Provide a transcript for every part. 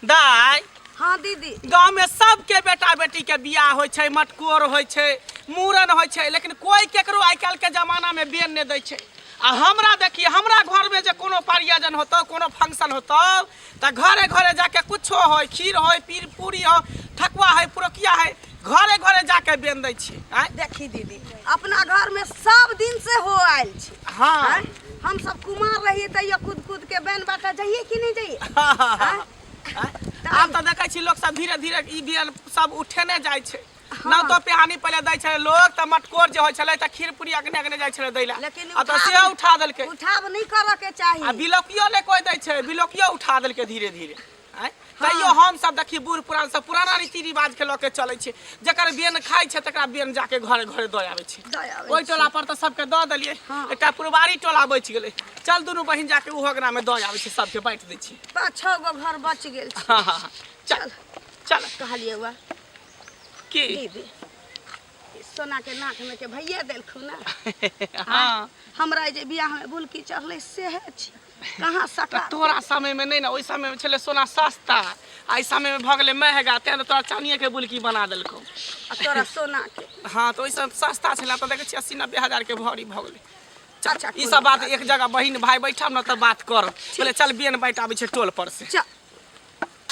दाई। हाँ दीदी। गांव में सबके बेटा बेटी के बियाह होय छै, मटकोर होय छै, मूरन होय छै, लेकिन कोई केकरो आइ काल्हि के जमाना में बेन नहीं दै छै। आ हमरा देखिए, हमरा घर में जे कोनो पारियाजन होतो, कोनो फंक्शन होतो, त घरे घरे जाके कुछो होय, खीर होय, पूरी हो, ठकुआ है, पुरकिया है, घरे घरे जाके बेन दै छी। देखी दीदी, अपना घर में सब दिन से हो आयल छी। हाँ। हम सब कुमार रहिए तैयो कूद कूद के बेन बाटा जाइए कि नहीं जाइए? आब तो देखे छी लोग सब धीरे धीरे ई बेन सब उठेने जाय छै। ना तो पेहानी पहले दै छले लोग, त मटकोर जे होय छले त खीर पूरी अगने अगने जाय छले दैला। लेकिन आ तो से उठा देलके। उठाव नहीं करे के चाहिए। आ बिलकियो ले कोई दै छै, बिलकियो उठा देलके धीरे धीरे। तैयो हम सब देखी बूढ़ पुरान सब पुराना रीति रिवाज के लके चले छै। जकर बेन खाय छै तकरा बेन जाके घरे घरे द आवे छै। ओइ टोला पर त सबके द देलिए। एकटा पुरबारी टोला बच गेलै। चल दुनू बहिन जाके उ हगना में द आवे छै, सबके बांट दै छी। 5-6 गो घर बच गेल छै। हां चल चल कहलिए हुआ की दीदी सोना के नाक में के भैया देलखु ना। हां हमरा जे बियाह में बुलकी चढ़ले से है छी। कहां सटा तोरा समय में नहीं ना, ओइ समय में छले सोना सस्ता, आई समय में भ गेले महंगा, ते तोरा चांदिए के बुलकी बना देलको। आ तोरा सोना के हां तो ओइ समय सस्ता छला त देखे छी 80-90 हजार के भरी भ गेले। अच्छा ई सब बात एक जगह बहिन भाई बैठब न त बात कर। बोले चल बेन बैठ आबै छै टोल पर से। चल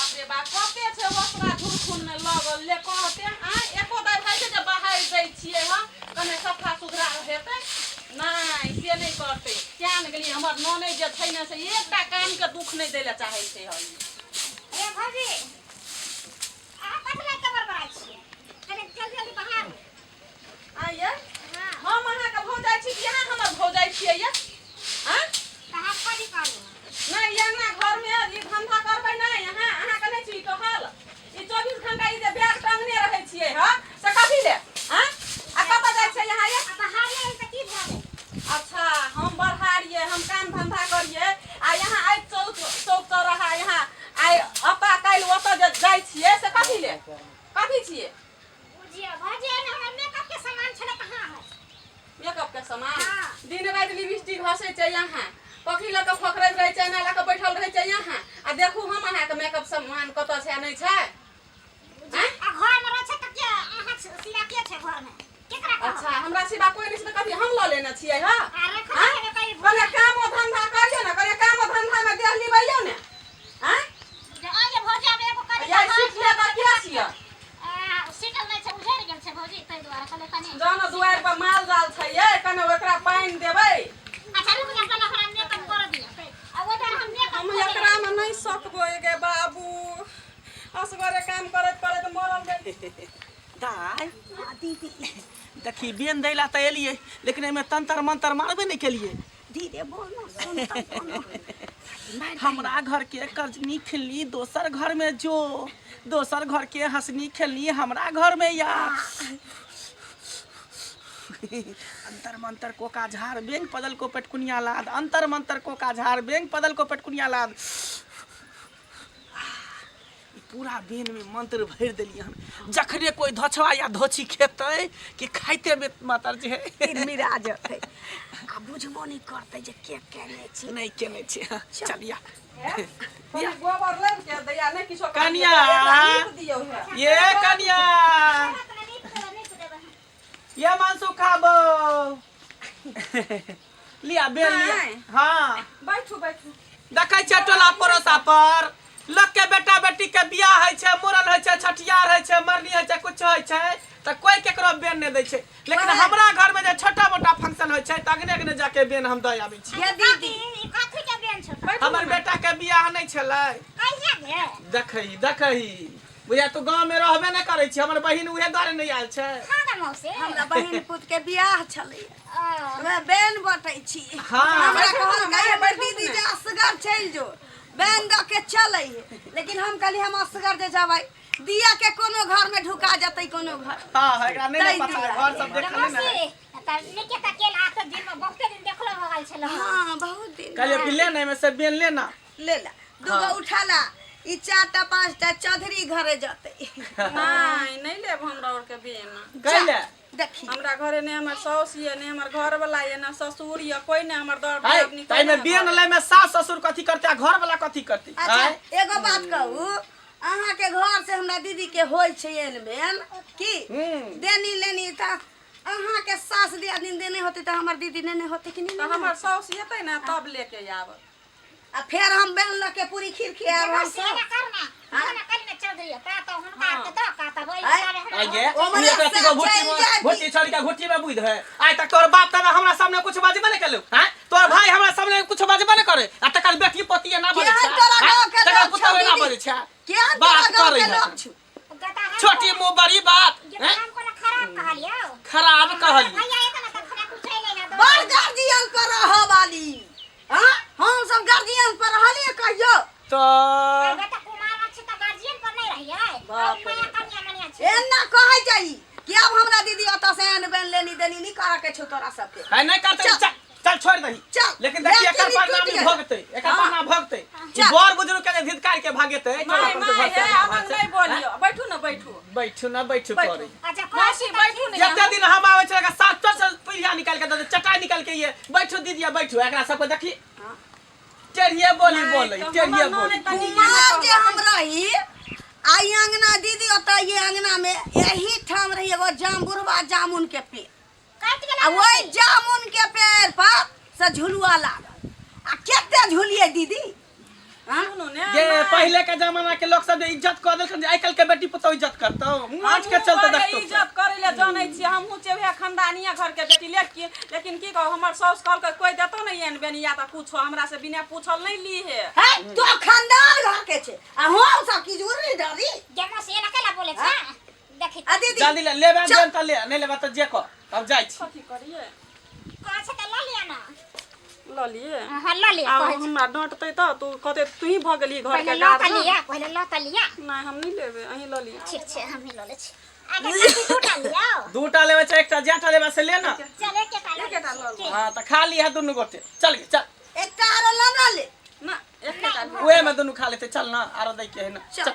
रे बा कते छै ओकरा धुरखुन में लगल ले कहते आ एको दाइ भाई छै जे बाहर दै छियै ह कने सफा सुथरा हेतै नहीं से नहीं करते। क्या न गेली हमर ननै जे छै न से एकटा कान के दुख नहीं देले चाहे छै हई। ए भौजी आ कतला के बरबराई छियै कने जल्दी बाहर आइए हम अहाँ के भौजाई छी कि अहाँ हमर भौजाई छियै ये हां कहां करी करू नहीं यहाँ घर में ई धंधा करबै नहीं अहाँ कने छी कहल ई 24 घंटा ई जे बैग टांगने रहै छियै ह से कथि ले हां आ कत जाय छै यहाँ ये बाहर ले त की भए अच्छा हम बढ़ारिए हम काम धंधा करिए आ यहाँ आइ चौक चौराहा यहाँ आइ अपा काल ओत जे जाय छियै से कथि ले कथि छियै बुझिए भौजी ने हमर मेकअप के सामान छले कहां है मेकअप के सामान हाँ। दिन रात लिपस्टिक घसे छै यहाँ पखी ल के फखरैत रहै छै ना ल के बैठल रहै छै यहाँ आ देखू हम अहाँ के मेकअप सामान कत छै नहीं छै आ घर में रह छै त के अहाँ सिरा के छै घर में केकरा कह अच्छा हमरा सिवा कोई नहीं छै त कथि हम ल लेने छियै ह अरे खा के कई कने काम धंधा करियो ना कने काम धंधा में देह लिबैयो ने हैं जे आजे भौजी आबे एगो करी या सीख ले त के छियै सीटल नहीं छै उझड़ गेल छै भौजी तै द्वारा कहले कनी जानो दुआर पर माल जाल छै ये कने ओकरा पानी देबै। अच्छा रुक जा पहले हमरा मेकअप कर दियो आ वो हम मेकअप हम एकरा में नहीं सकबो गे बाबू असगरे काम करत करत मरल गई। दाई दीदी देखी बेन दैला त एलिए, लेकिन एमे तंत्र मंत्र मारबे नहीं केलिए। धीरे बोलो सुन त बोलो। हमरा घर के कर्जनी खेलनी दोसर घर में जो, दोसर घर के हंसनी खेलनी हमरा घर में या। अंतर मंतर को का झाड़ बेंग पदल को पेटकुनिया लाद, अंतर मंतर को का झाड़ बेंग पदल को पेटकुनिया लाद। पूरा बेन में मंत्र भर देलिए हम। जखने कोई धछवा या धोची खेतै कि खाइते में मातर जे मिरा जते आ बुझबो नहीं करते जे के केने छी नहीं केने छी। चलिया ये गोबर ले के दैया नहीं किछो कनिया दियो है ये कनिया ये मांसू खाबो लिया बेल लिया। हाँ बैठू बैठू देखै छै टोला पड़ोसा पर लोग के बेटा बेटी के बियाह है छै, मूरन है छै, छठियार है छै, मरनी है छै, कुछ है छै त कोई केकरो बेन नहीं दै छै। लेकिन हमरा घर में जे छोटा मोटा फंक्शन है छै त अगने अगने जाके बेन हम द आबै छी। ये दीदी कथि के बेन छै हमर बेटा के बियाह नहीं छलै कहिया गे देखही बुझा तू गांव में रहबे नहीं करे छी, हमर बहिन उहे द्वारे नहीं आयल छै। हां गे मौसी हमरा बहिन पुत के बियाह छले वे बेन बटै छी। हाँ। हमरा कहल गए बड़ दीदी जे असगर चल जो बेन द के चलै, लेकिन हम कहली हम असगर जे जबै दिया के कोनो घर में ढुका जतै कोनो घर। हां एकरा नहीं पता है, घर सब देखले ना मौसी त निके त केल आ त दिन में बहुते दिन देखलो हो गेल छले हां बहुत दिन कहले कि लेने में से बेन लेना ले ला दूगो उठाला ई 4टा 5टा चौधरी घरे जतै। नहीं लेब हमरा और के बेन कहले देखी हमरा घरे ने हमर सास ये ने हमर घर वाला ये ना ससुर ये कोई ने हमर दर हाय अपनी ताई में बेन ले में सास ससुर कथि करते आ घर वाला कथि करते। अच्छा एगो बात कहू अहाँ के घर से हमरा दीदी के होय छै एन बेन की देनी लेनी त अहाँ के सास दिया दिन देने होते त हमर दीदी ने होते कि तो नहीं हमर साउस येतै ना तब लेके आब आ फिर हम बेन ल के पूरी खीर खियाब हम से ना करना खाना करने चौधरी का तो हुनका के दो का तो वही आगे ओ मने ये कति को घुट्टी छोड़ के घुट्टी में बुझ है आज तक तोर बाप दादा हमरा सामने कुछ बाजबे नहीं केलौ हैं तोर भाई हमरा सामने कुछ बाजबे नहीं करे आ तकर बेटी पति ना बोले केहन तोरा गाँव के तकर लोग पुतवे ना छौ बोले छै केहन बात तोरा गाँव करे के है लोग छु छोटी मुंह बड़ी बात हैं हम को खराब कहलियो खराब कहली भैया ये ना खराब पूछै ले ना बड़ गार्जियन पर रह वाली हां हम सब गार्जियन पर रहलिए कहियो तो बेटा कुमार अच्छी तो गार्जियन पर नहीं रहिए बाप रे। मैं कन्या मने अच्छी एना कहै जाई कि अब हमरा दीदी ओत से एन बेन लेनी देनी नहीं करा के छौ तोरा सबके है नहीं करते चल चल छोड़ दही चल। लेकिन देखिए लेकिन एकर पर टूट नाम गया। भोगते एकर पर नाम भोगते ई चल। बड़ बुजुर्ग के धिक्कार के भागेते नहीं नहीं हे अनंग नहीं बोलियो बैठू ना बैठू बैठू ना बैठू बैठू। करे अच्छा मौसी बैठू नहीं जते दिन हम आवे छै का सात से पिलिया निकाल के दे चटाई निकाल के ये बैठू दीदी बैठू एकरा सब को देखी टेढ़िए बोली बोले टेढ़िए बोली कुमार जे हम रही आई अंगना दीदी ओत ये अंगना में यही ठाम रही एगो जामुनवा जामुन के पेड़ काट के आ वही जामुन के पेड़ पर से झुलुआ लागल आ केते झुलिए दीदी हां सुनू ने ये पहले के जमाना के लोग सब जे इज्जत कर देलखन आई कल के बेटी पुतौ इज्जत करतौ आज के चलते देखतो इज्जत करे ले जानै छी हमहू चेहे खंडानिया घर के बेटी लेकिन की कहू हमर साउस कहल के कोई देतो नहीं एन बेनिया त कुछो हमरा से बिना पूछल नहीं ली है है तो खानदान घर के छे आ हम सब की जरूरी डरी जमा से ना केला बोले छ देखि आ दीदी जल्दी ले लेबे जन त ले नहीं लेबे त जे को अब जाई छी कथी करिए कह से ला लिया ना ल लिए हां ला लिया अब कह हमरा डांटतै त तू कहते तू ही भ गेली घर पहले के ला गार्ड लिया पहले ला लिया नहीं हम नहीं लेबे अहीं ल लिए ठीक छे हम ही ले छी आगे कथी टूटा लिया दूटा लेबे छै एकटा जेठा लेबे से ले ना चले के एकेटा ल लो। हां त खा ली है दोनों गोटे चल गे चल एक आरो लना ले ना एकेटा ल उहे में दोनों खा लेते चल ना आरो दै के है ना चल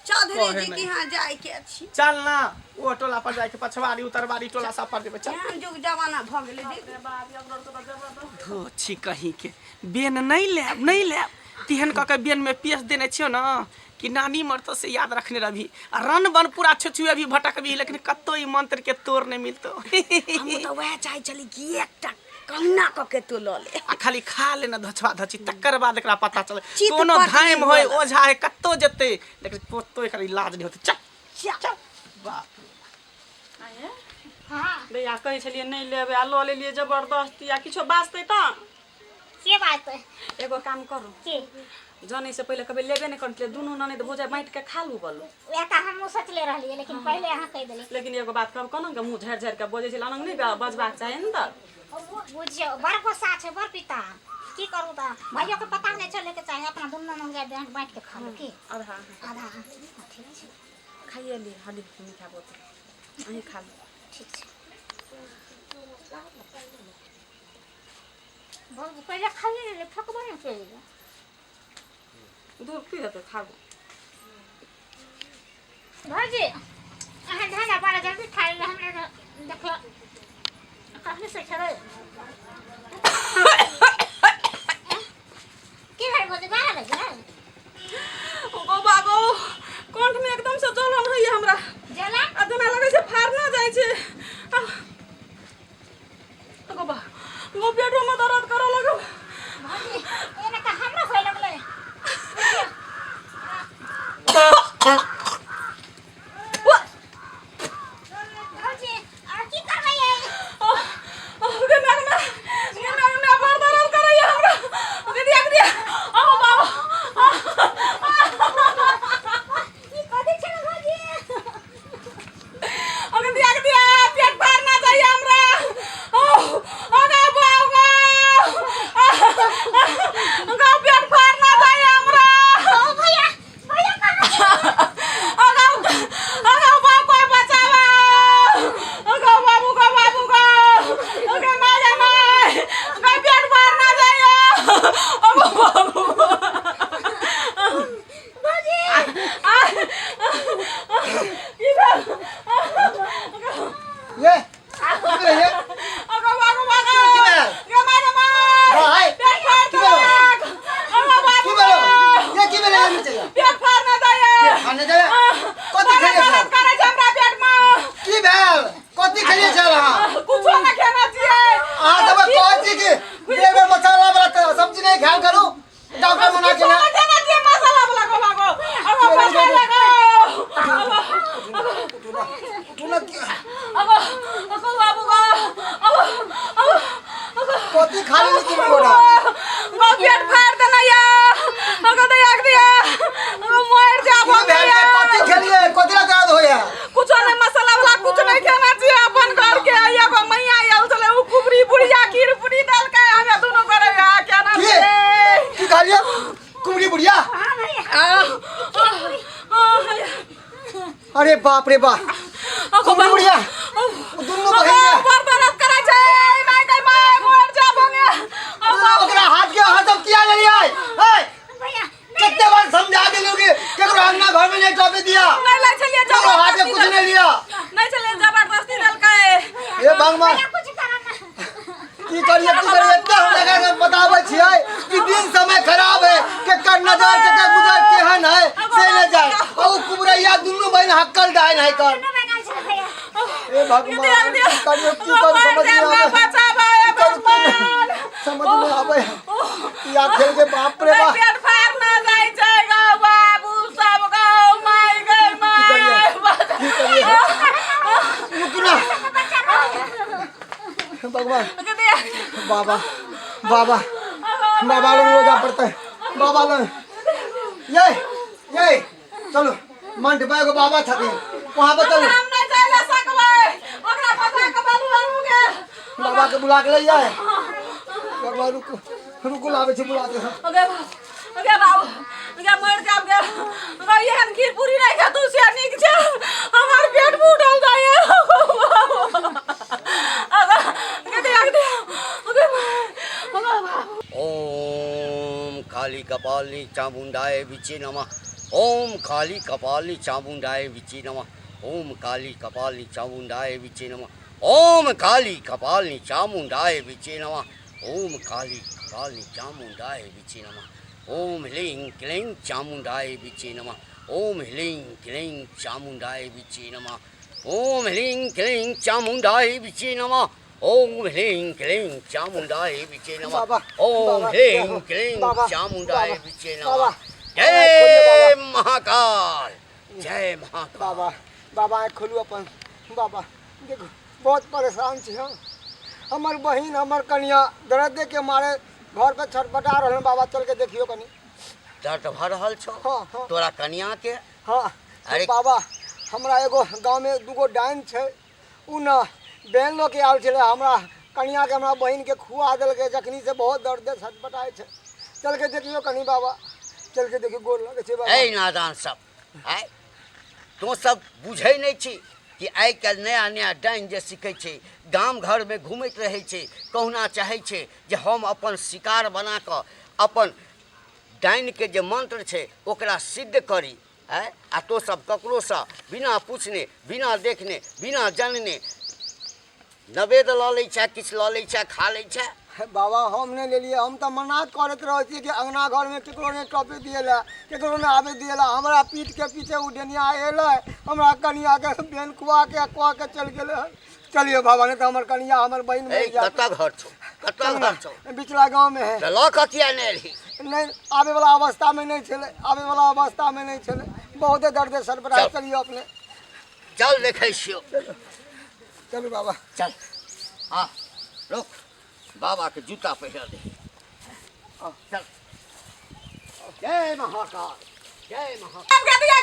चौधरी ओहे जी में। की हां जाय के अछि चल ना वो टोला पर जाके पछवाड़ी उतरवाड़ी टोला सब पर देबे चल केहन जुग जमाना भ गेलै दीदी धो छी कहीं के बेन नहीं लेब तिहन क के बेन में पीस देने छियो ना कि नानी मरतो से याद रखने रही आ रन बन पूरा छुछुए भी भटक भी लेकिन कत्तो ई मंत्र के तोड़ नहीं मिलतो हम तो वह चाहे चली कि एकटा कन्ना क के तू ल ले आ खाली खा लेना धछवा धची तकर बाद एकरा पता चले चित कोनो पट धाम नहीं होय होला। ओझा है कत्तो जते लेकिन पोतो एकर इलाज नहीं होते चल चल वाह हां भैया कहै छलिए नहीं लेबे आ ल लेलिए जबरदस्ती आ किछो बाजतै त के बात है एगो काम करू के जाने से पहले कभी लेबे नहीं करते दुनू ननद भोजा बांट के खा लू बोलो या त हम सोचले रहलिए लेकिन पहले अहाँ कह देली लेकिन एगो बात कहब कोना के मुंह झड़ झड़ के बोझे छै अनंग नहीं बजबाक चाही न त बुझियो बड़ गुस्सा छै बड़ पिता की करू त भैया के पता नहीं चले के चाहे अपना दुन्नो मंगा बैंक बांट के खा लो की आधा आधा ठीक छै खाइए ली हल्दी मीठा बोतल अहीं खा लो ठीक छै बहुत पहले खाली ले फकबो नहीं चाहिए दूर की हेतै खाबो भाजी अहाँ ढाला बड़ा जल्दी खाई ले हमरा देखो काफी से चले की भाई बोले गाना लगे ओ बाबू कंठ में एकदम से जलन होइए हमरा जला आ जेना लगै छै फाड़ना जाइ छै गो बा गो पेटो में दर्द करे लगल भाजी एना का हमरा होय लगले भाजी आ की करबै गे मैं बड़ दर्द करैए हमरा दीदी आ बाबा की कथि छै भाजी अगे दिया पेट फाड़ना चाहिए हमरा अगे बाबा अगे पेट फाड़ना चाहिए हमरा ओ भैया भैया कहाँ अरे बाप रे बाप अगो बुढ़िया दुनू बहिन के बर्बाद करे छै मैं कहीं मैं मर जाबोगे ओकरा हाथ के हाथ अब किया ले लिया है भैया कितने बार समझा दिलू कि केकरो अंगना घर में नहीं टॉपे दिया नहीं लै छलिए केकरो हाथ के कुछ नहीं लिया नहीं चले जबरदस्ती देलकै ए भगवान कुछ करना की करिए इतना हम लगा के बताबै छियै कि दिन समय खराब है के कर नजर के गुजर केहन है से न जाए ओ कुबरैया दुनू बहिन हक्कल डाइन है कर भैया ए भगवान की करिए की कर समझ नहीं आवे बचाबा भगवान समझ नहीं आवे या खेल के बाप रे बाप पेट फाड़ ना जाय छै गो बाबू सब गो माय गई माय की करिए रुकना भगवान बाबा बाबा बाबा लोग रोजा पड़ता है बाबा लोग ये चलो मन ढिपाए को बाबा छथिन वहाँ पर चलो हम नहीं चले सकबै ओकरा पता के बलुआनुगे बाबा के बुला के ले जाए बाबा रुको रुको लावे छे बुलाते हैं ओके बाबू ओके मर जाब गे ओके एहन खीर पूरी नहीं खा तू से निक छै हमर पेट फूटल जाय ओम काली कपाली चामुंडाय विचे नमः ओम काली कपाली चामुंडाय विचे नमः ओम काली कपाली चामुंडाय विचे नमः ओम काली कपाली चामुंडाय विचे नमः ओम काली कपाली चामुंडाय विचे नमः ओम ह्लीं क्लीं चामुंडाय विचे नमः ओम ह्लीं क्लीं चामुंडाय विचे नमः ओम ह्लीं क्लीं चामुंडाय विचे नमः ओम ह्लीं क्लीं चामुंडाय विचे नमः ओम ह्लीं क्लीं चामुंडाय विचे नमः जय महाकाल जय महाकाल बाबा बाबा खोलू अपन बाबा देखो बहुत परेशान छी हम हमर बहिन हमर कन्या दर्द के मारे घर पे छटपटा रहल बाबा चल के देखियो कनी दर्द भर रहल छो हाँ। तोरा कन्या के हाँ अरे बाबा हमरा एगो गांव में दूगो डाइन छै उ न बहन लोग के आल छले हमरा कन्या के हमरा बहिन के खुआ देल के जखनी से बहुत दर्द छटपटाए छै चल के देखियो कनी बाबा चल के देखियो गोर लगे छै बाबा ए नादान सब आय तो सब बुझै नहीं छी कि आइ काल्हि नया नया डाइन जे सीखै छै गाम घर में घूमैत रहै छै कहना चाहै छै जे हम अपन शिकार बना कऽ अपन डाइन के जे मंत्र छै ओकरा सिद्ध करी आय आ तो सब ककरो से बिना पूछने बिना देखने बिना जानने नवेद लऽ लै छै किछु लऽ लै छै खा लै छै बाबा हम नहीं ले लिए हम तो मना करत रहे छी कि अंगना घर में केकरो ने टॉपे दिएला केकरो ने आवे दिएला हमरा पीठ के पीछे उ डेनिया एले हमरा कनिया के बेन कुआ के चल गेले चलिए बाबा ने तो हमर कनिया हमर बहिन ए में जा कतऽ घर छौ कतऽ घर छौ बिचला गांव में है तऽ लऽ कऽ किया नहि रही नहीं आवे वाला अवस्था में नहीं छले आवे वाला अवस्था में नहीं छले बहुत दर्द सरबराह चल। करियो अपने चल देखै छियौ चलो बाबा चल हाँ रुक बाबा के जूता पहिर दे चल जय महाकाल जय महाकाल हम के दिया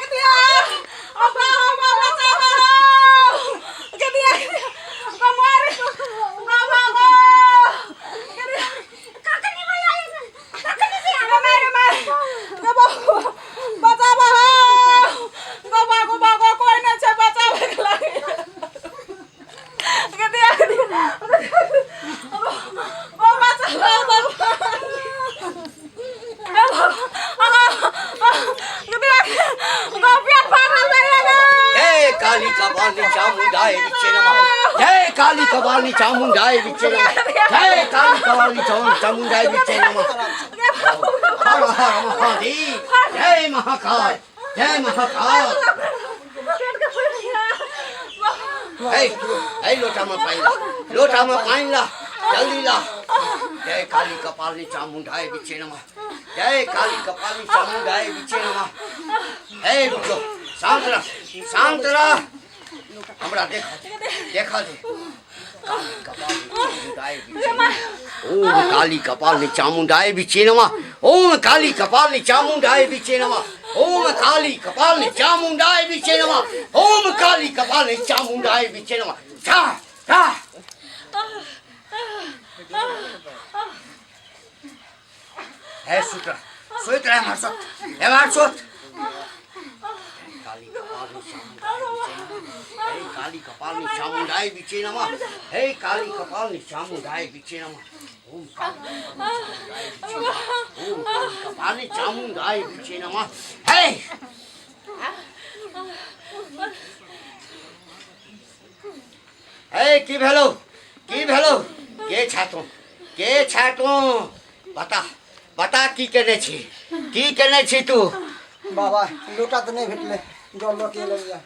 अब हम बचाओ के दिया मार बाबा काकनी भैया काकनी से मार बचाबा बाबा कोई नहीं छै बचाबे के लागे के दिया ओ जय काली कपाली चामुंडाय विचे नमः जय काली कपाली चामुंडाय विचे नमः जय काली कपाली चामुंडाय विचे नमः हर हर महादेव जय महाकाल जय महाकाल ऐ लोटा में पानी ला जल्दी ला जय काली कपाली चामुंडाय विचे नमः जय काली कपाली चामुंडाय विचे नमः ऐ रुको शांत रह हमरा देखा दे ओम काली कपाली चामुंडाय विचे नमः ओम काली कपाली चामुंडाय विचे नमः ओम काली कपाली चामुंडाय विचे नमः ओम काली कपाली चामुंडाय विचे नमः जा जा है सूत्र है मार सोत काली कपाली चामुंडाय काली कपालिनी चामुंडाय विचे नमः हे काली कपालिनी चामुंडाय विचे नमः ओम काली चामुंडाय विचे नमः हे ए की भेलो के छातो बता बता की केने छी तू बाबा लोटा तो नहीं भेटले जो लोग के लिया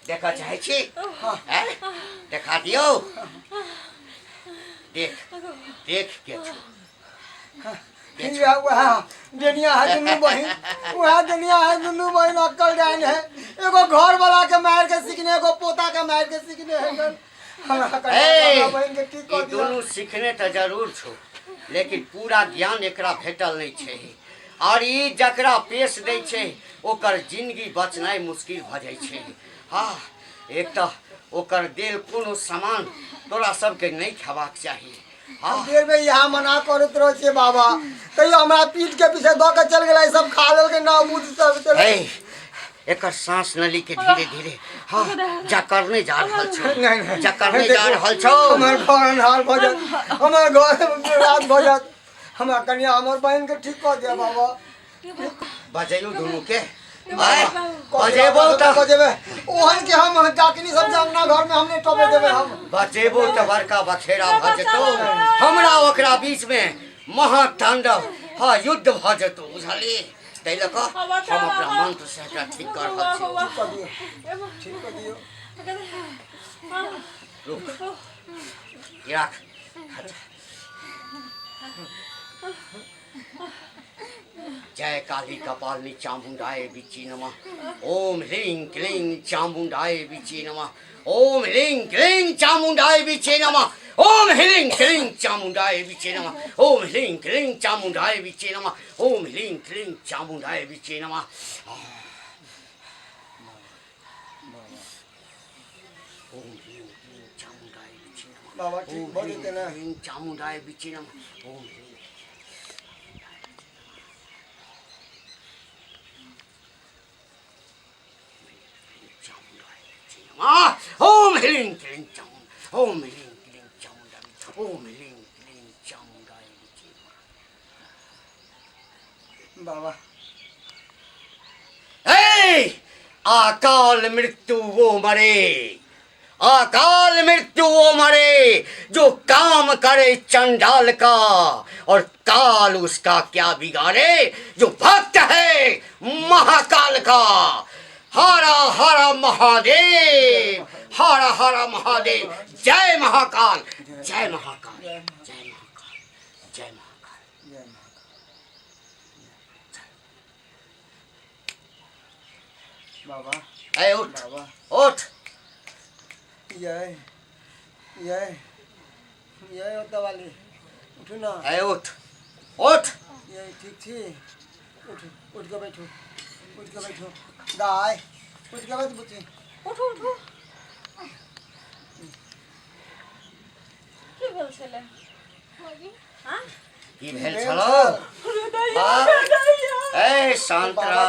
देखा चाहे छी हैं देखा दियो देख के वह दुनिया है दुनू बहन वह दुनिया है दुनू बहन अक्कल जान है एगो घर वाला के मार के सीखने एगो पोता के मार के सीखने है बहन के ठीक कर दिया दोनों सीखने तो जरूर छो लेकिन पूरा ज्ञान एकरा भेटल नहीं छे और ई जकरा पेश दै छे ओकर जिंदगी बचनाइ मुश्किल भ जाय छे हाँ एक तो ओकर देल कोनो सामान तोरा सबके नहीं खेबाक चाहिए हाँ देर में यहाँ मना करत रहो छे बाबा कहियो हमरा पीठ के पीछे द के चल गेला सब खा लेल के ना मुझ सब चल एकर सांस नली के धीरे धीरे हाँ जा करने जा रहल छौ नहीं जा करने जा रहल छौ हमर घर हाल भजत हमर घर रात भजत हमरा कन्या हमर बहन के ठीक कर दिया बाबा बजैयो दोनों के बजेबो त बजेबे ओहन के हम डाकनी सब अंगना घर में हमने टपे देबे हम बजेबो त बड़का बखेरा भ जेतो हमरा ओकरा बीच में महातांडव हाँ युद्ध भ जेतो बुझली तै लक हम अपना मंत्र से एकरा ठीक कर रहल छी ठीक कर दियो रुक याक जय काली कपालिनी चामुंडाय विचे नमः ओम ह्रीं क्लीं चामुंडाय विचे नमः ओम ह्रीं क्लीं चामुंडाय विचे नमः ओम ह्रीं क्लीं चामुंडाय विचे नमः ओम ह्रीं क्लीं चामुंडाय विचे नमः ओम ह्रीं क्लीं चामुंडाय विचे नमः ओम ह्रीं क्लीं चामुंडाय विचे नमः बाबा ठीक बोल देते ना चामुंडाय विचे नमः ओम ओम ह्रीं क्लीं चामुंडाय ओम ह्रीं क्लीं चामुंडाय ओम ह्रीं क्लीं चामुंडाय विचे बाबा हे अकाल मृत्यु वो मरे अकाल मृत्यु वो मरे जो काम करे चंडाल का और काल उसका क्या बिगाड़े जो भक्त है महाकाल का हरा हरा महादेव हरा हरा महादेव जय महाकाल जय महाकाल जय महाकाल जय महाकाल बाबा ए उठ बाबा उठ ये होता वाली उठो ना ए उठ उठ ये ठीक थी उठ के बैठो दाई उठ के बैठ बुच्ची उठो उठो की भेल छले हां की भेल छलो ए शांतरा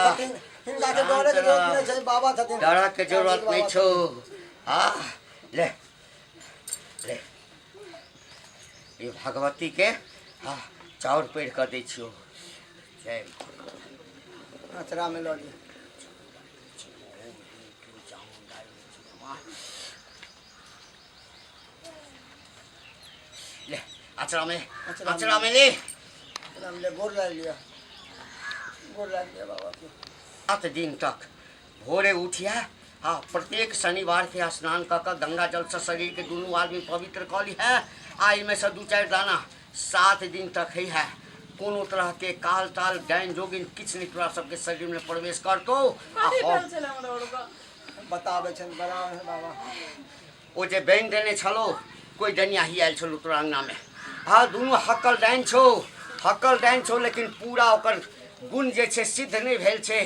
हिनका के डरे के जरूरत नहीं छै बाबा छथिन डरा के जरूरत नहीं छो हां ले ले ये भगवती के हाँ चाउर पेड़ कर दै छियो जय अचरा में लड़ी ले अचरा में ले हमने गोर ला लिया बाबा के 7 दिन तक भोरे उठिया हाँ प्रत्येक शनिवार के स्नान कर गंगा जल से शरीर के दोनों आदमी पवित्र कर ली है आई में से 2-4 दाना 7 दिन तक ही है कोनो तरह के काल ताल डाइन जोगिन किछ नहीं तोरा सबके शरीर में प्रवेश करतो बताबे छन बड़ा है बाबा ओ जे बैन देने छलो कोई डनिया ही आयल छलो तोरा अंगना में हाँ दोनों हक्कल डाइन छो लेकिन पूरा ओकर गुण जे छे सिद्ध नहीं भेल छे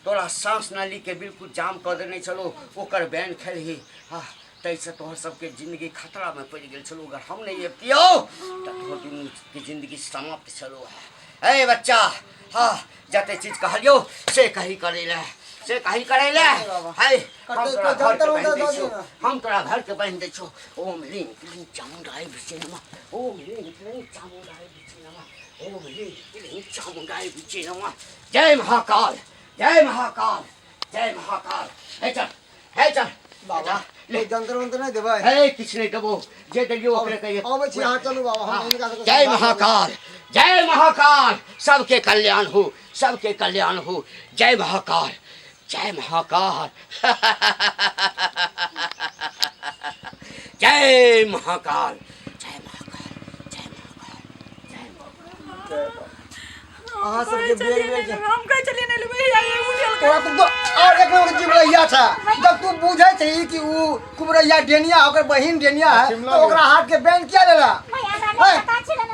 तोरा सांस नली के बिल्कुल जाम कर देने छलो ओकर बैन खेल ही हाँ तैसे तोहर सबके जिंदगी खतरा में पड़ गेल छलो अगर हम नहीं अबितियो तो तोहर दुनू के जिंदगी समाप्त छलो है ए बच्चा हाँ जते चीज कहलियो से कही करेला से कही करेला हाय हम तोरा घर के बहन दै छो ओम ह्रीं क्लीं चामुंडाय विचे नमः ओम ह्रीं क्लीं चामुंडाय विचे नमः ओम ह्रीं क्लीं चामुंडाय विचे नमः जय महाकाल जय महाकाल जय महाकाल हे चल बाबा ले जंतर मंत्र नहीं देबै हे किछ नहीं देबो जे देलियो ओकरे कहिए आबै छी हां चलू बाबा हम इनका सबके जय महाकाल सबके कल्याण हो सबके कल्याण हो जय महाकाल जय महाकाल जय महाकाल जय महाकाल जय महाकाल जय महाकाल अहाँ सबके बेर के हम कह चली नहीं लेबै ये उठल तोरा तो और एक नंबर जिबरैया था जब तू बुझे छी कि उ कुबरैया डेनिया ओकर बहिन डेनिया है तो ओकरा हाथ के बैंड किया लेला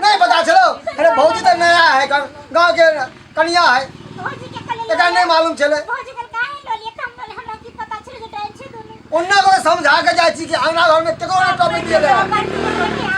नहीं पता चलो अरे भौजी तो नया है गांव के कन्या है एकरा नहीं मालूम चले उन्ना को समझा के जाय छी कि अंगना घर में केकरो टॉपिक दिए ले